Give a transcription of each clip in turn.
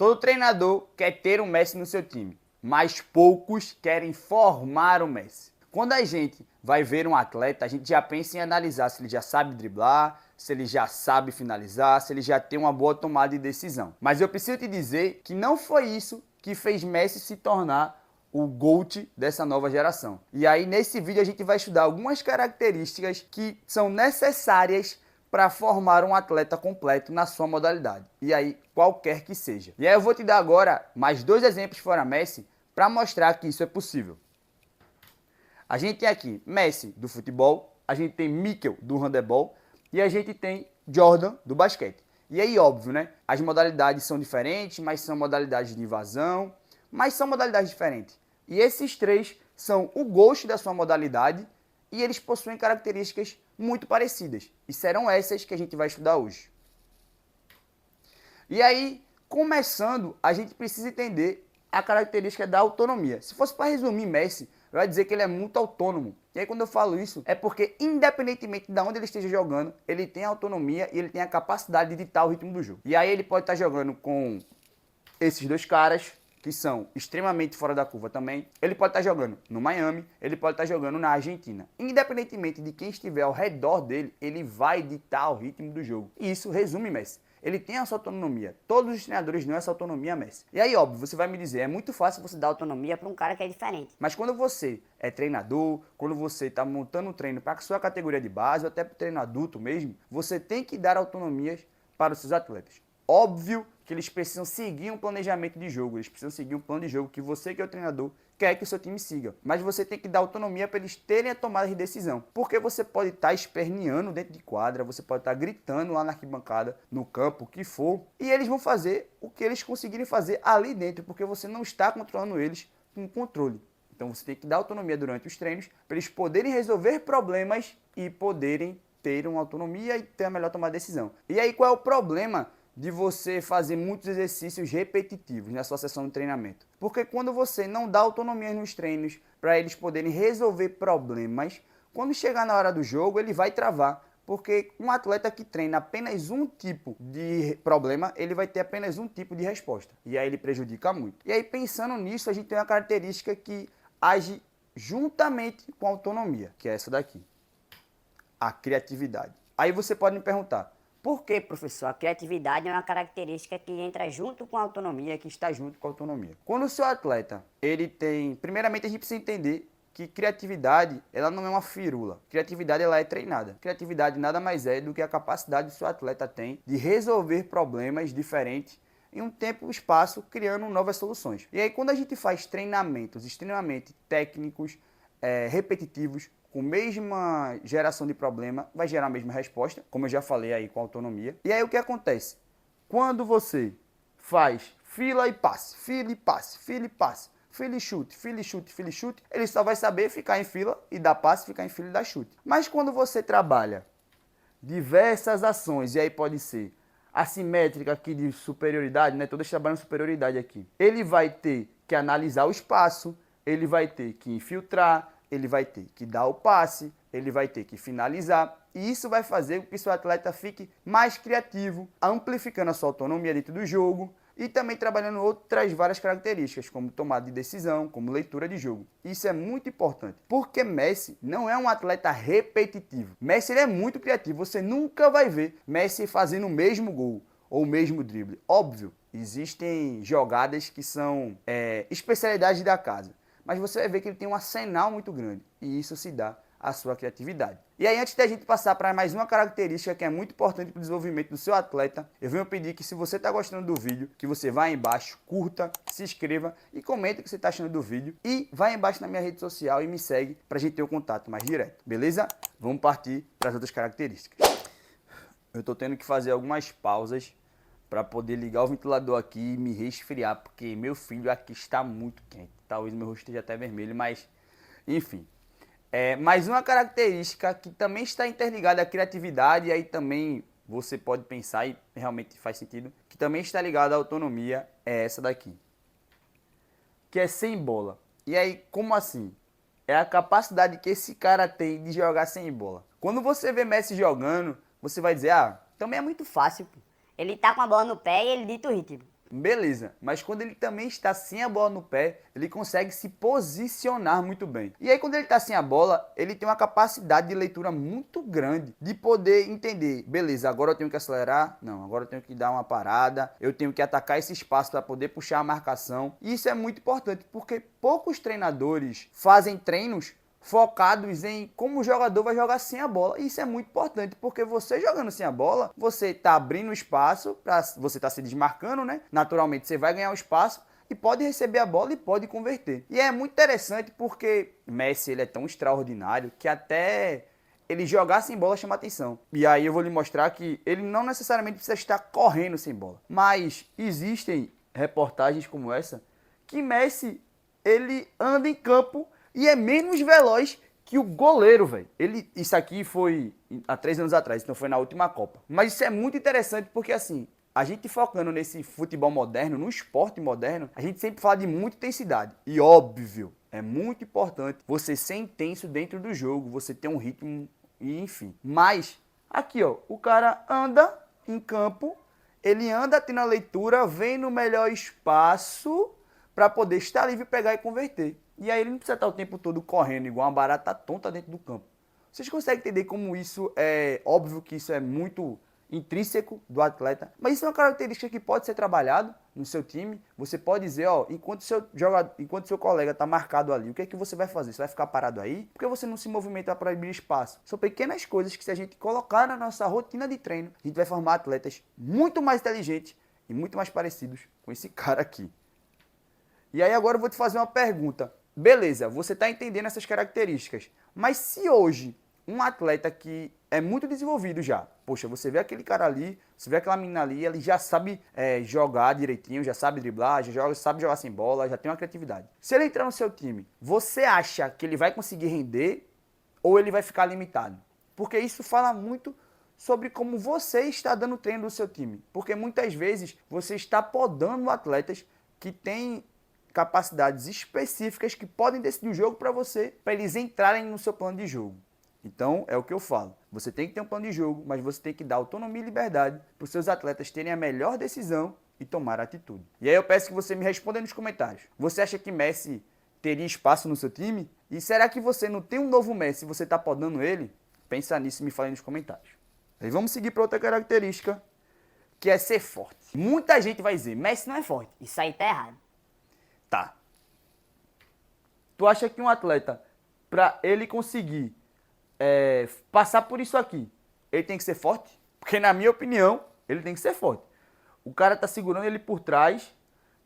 Todo treinador quer ter um Messi no seu time, mas poucos querem formar o Messi. Quando a gente vai ver um atleta, a gente já pensa em analisar se ele já sabe driblar, se ele já sabe finalizar, se ele já tem uma boa tomada de decisão. Mas eu preciso te dizer que não foi isso que fez Messi se tornar o GOAT dessa nova geração. E aí nesse vídeo a gente vai estudar algumas características que são necessárias para formar um atleta completo na sua modalidade. E aí, qualquer que seja. E aí eu vou te dar agora mais 2 exemplos fora Messi para mostrar que isso é possível. A gente tem aqui Messi do futebol, a gente tem Mikel do handebol e a gente tem Jordan do basquete. E aí, óbvio, né? As modalidades são diferentes, mas são modalidades de invasão, mas são modalidades diferentes. E esses 3 são o GOAT da sua modalidade e eles possuem características muito parecidas. E serão essas que a gente vai estudar hoje. E aí, começando, a gente precisa entender a característica da autonomia. Se fosse para resumir Messi, eu ia dizer que ele é muito autônomo. E aí quando eu falo isso, é porque independentemente de onde ele esteja jogando, ele tem a autonomia e ele tem a capacidade de ditar o ritmo do jogo. E aí ele pode estar jogando com esses 2 caras, que são extremamente fora da curva também. Ele pode estar jogando no Miami, ele pode estar jogando na Argentina. Independentemente de quem estiver ao redor dele, ele vai ditar o ritmo do jogo. E isso resume Messi. Ele tem essa autonomia. Todos os treinadores dão essa autonomia a Messi. E aí, óbvio, você vai me dizer, é muito fácil você dar autonomia para um cara que é diferente. Mas quando você é treinador, quando você está montando um treino para a sua categoria de base, ou até para o treino adulto mesmo, você tem que dar autonomias para os seus atletas. Óbvio que eles precisam seguir um planejamento de jogo, eles precisam seguir um plano de jogo que você, que é o treinador, quer que o seu time siga. Mas você tem que dar autonomia para eles terem a tomada de decisão. Porque você pode estar esperneando dentro de quadra, você pode estar gritando lá na arquibancada, no campo, o que for, e eles vão fazer o que eles conseguirem fazer ali dentro, porque você não está controlando eles com controle. Então você tem que dar autonomia durante os treinos para eles poderem resolver problemas e poderem ter uma autonomia e ter a melhor tomada de decisão. E aí qual é o problema de você fazer muitos exercícios repetitivos na sua sessão de treinamento? Porque quando você não dá autonomia nos treinos para eles poderem resolver problemas, quando chegar na hora do jogo ele vai travar. Porque um atleta que treina apenas um tipo de problema, ele vai ter apenas um tipo de resposta. E aí ele prejudica muito. E aí pensando nisso, a gente tem uma característica que age juntamente com a autonomia, que é essa daqui. A criatividade. Aí você pode me perguntar, por que, professor? A criatividade é uma característica que entra junto com a autonomia, que está junto com a autonomia. Quando o seu atleta, ele tem... Primeiramente, a gente precisa entender que criatividade, ela não é uma firula. Criatividade, ela é treinada. Criatividade nada mais é do que a capacidade que o seu atleta tem de resolver problemas diferentes em um tempo e espaço, criando novas soluções. E aí, quando a gente faz treinamentos extremamente técnicos, repetitivos, com a mesma geração de problema, vai gerar a mesma resposta, como eu já falei aí com a autonomia. E aí o que acontece? Quando você faz fila e passe, fila e passe, fila e passe, fila e chute, fila e chute, fila e chute, ele só vai saber ficar em fila e dar passe, ficar em fila e dar chute. Mas quando você trabalha diversas ações, e aí pode ser assimétrica aqui de superioridade, né? Todas trabalham superioridade aqui. Ele vai ter que analisar o espaço, ele vai ter que infiltrar, ele vai ter que dar o passe, ele vai ter que finalizar. E isso vai fazer com que seu atleta fique mais criativo, amplificando a sua autonomia dentro do jogo e também trabalhando outras várias características, como tomada de decisão, como leitura de jogo. Isso é muito importante, porque Messi não é um atleta repetitivo. Messi ele é muito criativo, você nunca vai ver Messi fazendo o mesmo gol ou o mesmo drible. Óbvio, existem jogadas que são especialidades da casa, mas você vai ver que ele tem um arsenal muito grande e isso se dá à sua criatividade. E aí, antes da gente passar para mais uma característica que é muito importante para o desenvolvimento do seu atleta, eu venho pedir que, se você está gostando do vídeo, que você vá aí embaixo, curta, se inscreva e comente o que você está achando do vídeo e vá aí embaixo na minha rede social e me segue para a gente ter um contato mais direto, beleza? Vamos partir para as outras características. Eu estou tendo que fazer algumas pausas para poder ligar o ventilador aqui e me resfriar, porque meu filho aqui está muito quente. Talvez meu rosto esteja até vermelho, mas enfim. Mais uma característica que também está interligada à criatividade, e aí também você pode pensar, e realmente faz sentido, que também está ligada à autonomia, é essa daqui. Que é sem bola. E aí, como assim? É a capacidade que esse cara tem de jogar sem bola. Quando você vê Messi jogando, você vai dizer, também é muito fácil, pô. Ele tá com a bola no pé e ele dita o ritmo. Beleza, mas quando ele também está sem a bola no pé, ele consegue se posicionar muito bem. E aí quando ele está sem a bola, ele tem uma capacidade de leitura muito grande, de poder entender, beleza, agora eu tenho que acelerar, não, agora eu tenho que dar uma parada, eu tenho que atacar esse espaço para poder puxar a marcação. E isso é muito importante, porque poucos treinadores fazem treinos focados em como o jogador vai jogar sem a bola. E isso é muito importante, porque você jogando sem a bola, você está abrindo espaço, você está se desmarcando, né? Naturalmente você vai ganhar o espaço e pode receber a bola e pode converter. E é muito interessante porque Messi ele é tão extraordinário que até ele jogar sem bola chama atenção. E aí eu vou lhe mostrar que ele não necessariamente precisa estar correndo sem bola. Mas existem reportagens como essa que Messi ele anda em campo e é menos veloz que o goleiro, velho. Isso aqui foi há 3 anos atrás, então foi na última Copa. Mas isso é muito interessante porque, assim, a gente focando nesse futebol moderno, no esporte moderno, a gente sempre fala de muita intensidade. E óbvio, é muito importante você ser intenso dentro do jogo, você ter um ritmo e enfim. Mas, aqui, ó, o cara anda em campo, ele anda tendo a leitura, vem no melhor espaço para poder estar livre, pegar e converter. E aí ele não precisa estar o tempo todo correndo igual uma barata tonta dentro do campo. Vocês conseguem entender como isso é óbvio que isso é muito intrínseco do atleta, mas isso é uma característica que pode ser trabalhado no seu time. Você pode dizer, ó, enquanto seu colega está marcado ali, o que é que você vai fazer? Você vai ficar parado aí? Por que você não se movimenta para abrir espaço? São pequenas coisas que se a gente colocar na nossa rotina de treino, a gente vai formar atletas muito mais inteligentes e muito mais parecidos com esse cara aqui. E aí agora eu vou te fazer uma pergunta. Beleza, você está entendendo essas características, mas se hoje um atleta que é muito desenvolvido já, poxa, você vê aquele cara ali, você vê aquela menina ali, ele já sabe jogar direitinho, já sabe driblar, sabe jogar sem bola, já tem uma criatividade. Se ele entrar no seu time, você acha que ele vai conseguir render ou ele vai ficar limitado? Porque isso fala muito sobre como você está dando treino do seu time. Porque muitas vezes você está podando atletas que têm capacidades específicas que podem decidir o jogo para você, para eles entrarem no seu plano de jogo. Então, é o que eu falo. Você tem que ter um plano de jogo, mas você tem que dar autonomia e liberdade para os seus atletas terem a melhor decisão e tomar atitude. E aí eu peço que você me responda nos comentários. Você acha que Messi teria espaço no seu time? E será que você não tem um novo Messi e você está podando ele? Pensa nisso e me fala aí nos comentários. Aí vamos seguir para outra característica, que é ser forte. Muita gente vai dizer, Messi não é forte. Isso aí tá errado. Tá. Tu acha que um atleta, para ele conseguir passar por isso aqui, ele tem que ser forte? Porque na minha opinião, ele tem que ser forte. O cara tá segurando ele por trás,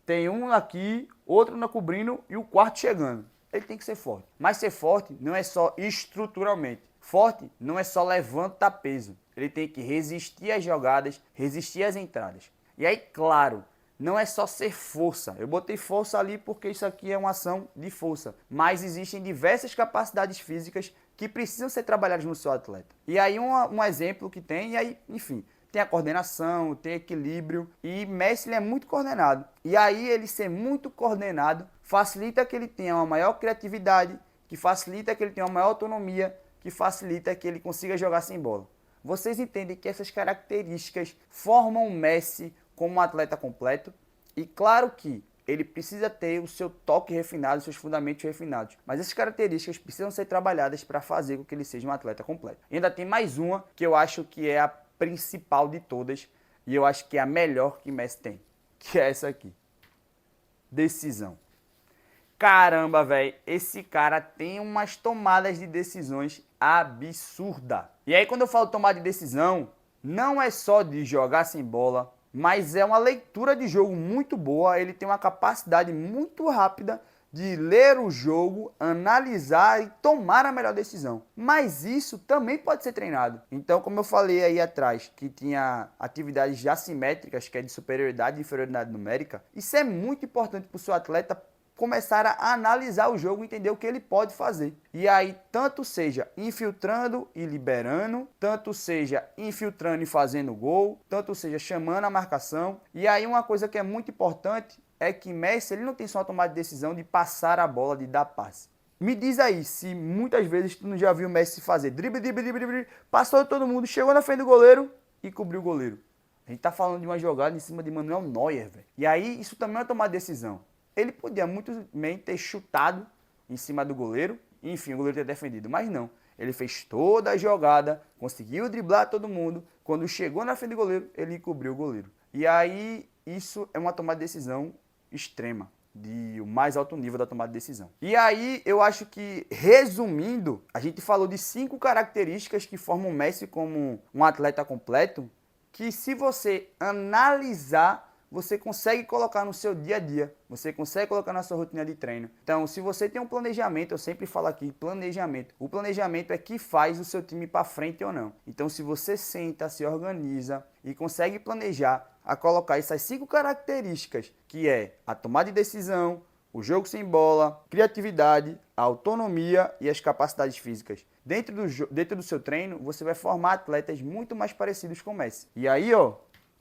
tem um aqui, outro na cobrindo e o quarto chegando. Ele tem que ser forte. Mas ser forte não é só estruturalmente. Forte não é só levantar peso. Ele tem que resistir às jogadas, resistir às entradas. E aí, claro, não é só ser força. Eu botei força ali porque isso aqui é uma ação de força. Mas existem diversas capacidades físicas que precisam ser trabalhadas no seu atleta. E aí um exemplo que tem, e aí, enfim, tem a coordenação, tem equilíbrio. E Messi ele é muito coordenado. E aí ele ser muito coordenado facilita que ele tenha uma maior criatividade, que facilita que ele tenha uma maior autonomia, que facilita que ele consiga jogar sem bola. Vocês entendem que essas características formam o Messi como um atleta completo, e claro que ele precisa ter o seu toque refinado, os seus fundamentos refinados, mas essas características precisam ser trabalhadas para fazer com que ele seja um atleta completo. E ainda tem mais uma que eu acho que é a principal de todas, e eu acho que é a melhor que Messi tem, que é essa aqui. Decisão. Caramba, velho, esse cara tem umas tomadas de decisões absurdas. E aí quando eu falo tomada de decisão, não é só de jogar sem bola, mas é uma leitura de jogo muito boa. Ele tem uma capacidade muito rápida de ler o jogo, analisar e tomar a melhor decisão. Mas isso também pode ser treinado. Então, como eu falei aí atrás, que tinha atividades assimétricas, que é de superioridade e inferioridade numérica, isso é muito importante para o seu atleta começar a analisar o jogo, entender o que ele pode fazer. E aí, tanto seja infiltrando e liberando, tanto seja infiltrando e fazendo gol, tanto seja chamando a marcação. E aí, uma coisa que é muito importante é que Messi ele não tem só a tomada de decisão de passar a bola, de dar passe. Me diz aí se muitas vezes tu não já viu Messi fazer drible, passou de todo mundo, chegou na frente do goleiro e cobriu o goleiro. A gente tá falando de uma jogada em cima de Manuel Neuer, velho. E aí, isso também é tomar decisão. Ele podia muito bem ter chutado em cima do goleiro, e, enfim, o goleiro ter defendido, mas não. Ele fez toda a jogada, conseguiu driblar todo mundo. Quando chegou na frente do goleiro, ele encobriu o goleiro. E aí, isso é uma tomada de decisão extrema, de o mais alto nível da tomada de decisão. E aí, eu acho que, resumindo, a gente falou de 5 características que formam o Messi como um atleta completo, que se você analisar, você consegue colocar no seu dia a dia, você consegue colocar na sua rotina de treino. Então, se você tem um planejamento, eu sempre falo aqui, planejamento. O planejamento é que faz o seu time para frente ou não. Então, se você senta, se organiza e consegue planejar a colocar essas 5 características, que é a tomada de decisão, o jogo sem bola, criatividade, a autonomia e as capacidades físicas. Dentro do seu treino, você vai formar atletas muito mais parecidos com o Messi. E aí, ó,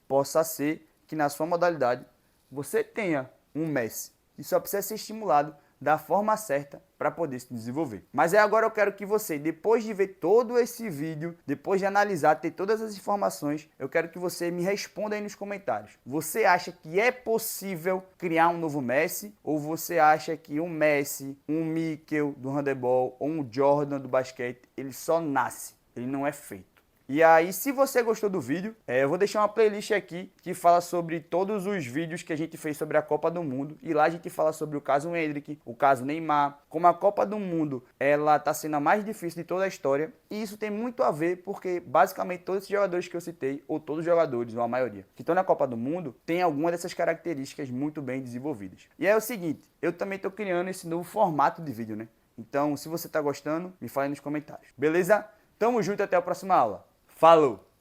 possa ser que na sua modalidade você tenha um Messi. E só precisa ser estimulado da forma certa para poder se desenvolver. Mas agora eu quero que você, depois de ver todo esse vídeo, depois de analisar, ter todas as informações, eu quero que você me responda aí nos comentários. Você acha que é possível criar um novo Messi? Ou você acha que um Messi, um Mikel do handebol ou um Jordan do basquete, ele só nasce, ele não é feito? E aí, se você gostou do vídeo, eu vou deixar uma playlist aqui que fala sobre todos os vídeos que a gente fez sobre a Copa do Mundo. E lá a gente fala sobre o caso Endrick, o caso Neymar, como a Copa do Mundo ela está sendo a mais difícil de toda a história. E isso tem muito a ver porque basicamente todos esses jogadores que eu citei, ou todos os jogadores, ou a maioria, que estão na Copa do Mundo, tem alguma dessas características muito bem desenvolvidas. E é o seguinte, eu também estou criando esse novo formato de vídeo, né? Então, se você está gostando, me fale nos comentários. Beleza? Tamo junto, até a próxima aula. Falou!